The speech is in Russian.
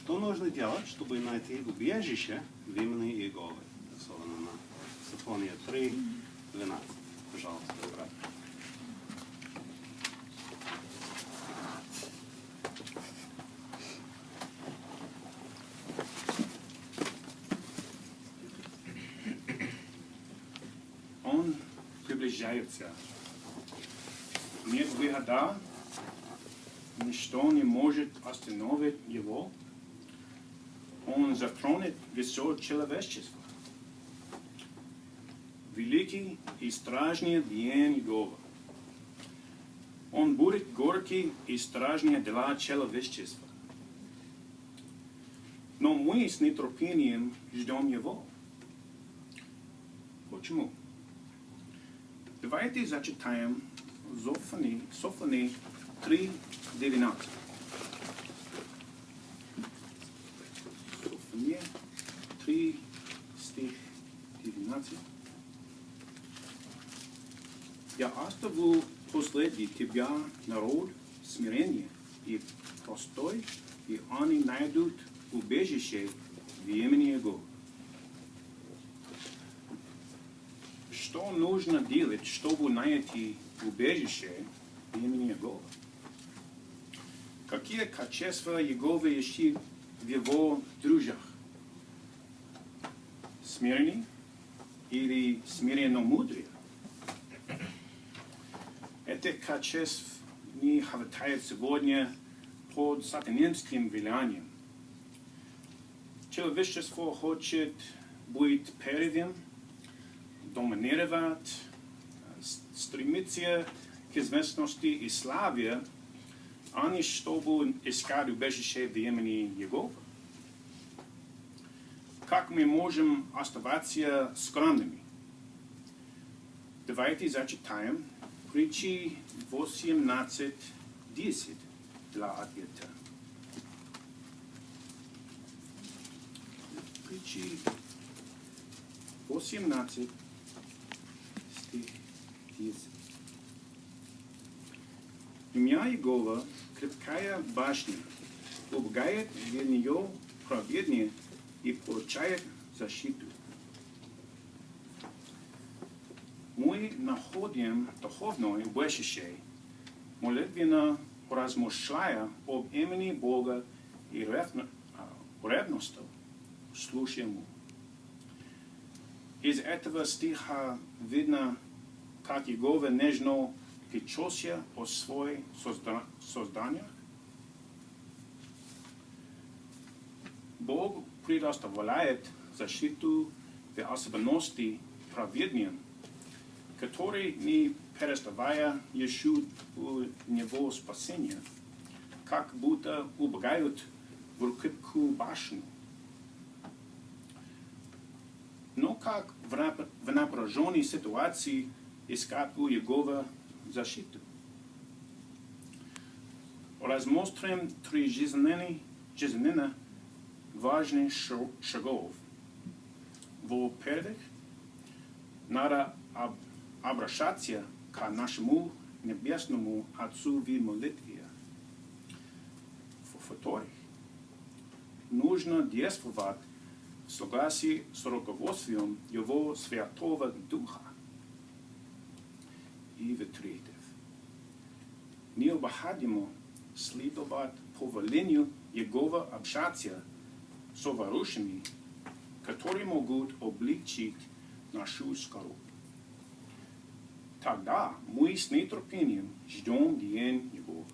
Что нужно делать, чтобы найти убежище в имени Иеговы? Рисовано на Симфония 3:12. Пожалуйста, брат. Он приближается. Нет выхода, ничто не может остановить его. Он затронет все человечество. Великий и страшный день Иегова. Он будет горький и страшный для человечества. Но мы с нетерпением ждем его. Почему? Давайте зачитаем Софония 3:19. Софония 3, стих 19. Я оставлю после тебя народ смирения и простой, и они найдут убежище в имени Его. Что нужно делать, чтобы найти убежище в имени Его? Какие качества Иеговы ищут в его друзьях? Смирение или смиренно мудрее? Этих качеств не хватает сегодня под сатанинским влиянием. Человечество хочет быть первым, доминировать, стремиться к известности и славе, а не чтобы искать убежище в имени Иеговы. Как мы можем оставаться скромными? Давайте зачитаем Притчи 18:10 для ответа. Притчи 18, стих 10. Имя Иегова — крепкая башня, убегает в нее праведный и получает защиту. Мы находим духовное убежище, молитвенно размышляя об имени Бога и ревностью слушаем. Из этого стиха видно, как Иегова нежно печется о своих созданиях. Бог предоставляет защиту в особенности праведным, которые, не переставая, ищут у него спасения, как будто убегают в крепкую башню. Но как в напряженной ситуации искать у Иеговы защиту? Рассмотрим 3 жизненно важных шагов. Во-первых, надо обращаться к нашему Небесному Отцу в молитве. Во-вторых, нужно действовать в согласии с руководством Его Святого Духа. И в-третьих, необходимо следовать повелению Иеговы общаться с верующими, которые могут облегчить нашу скорбь. Тогда мы с нетерпением ждем день Иеговы.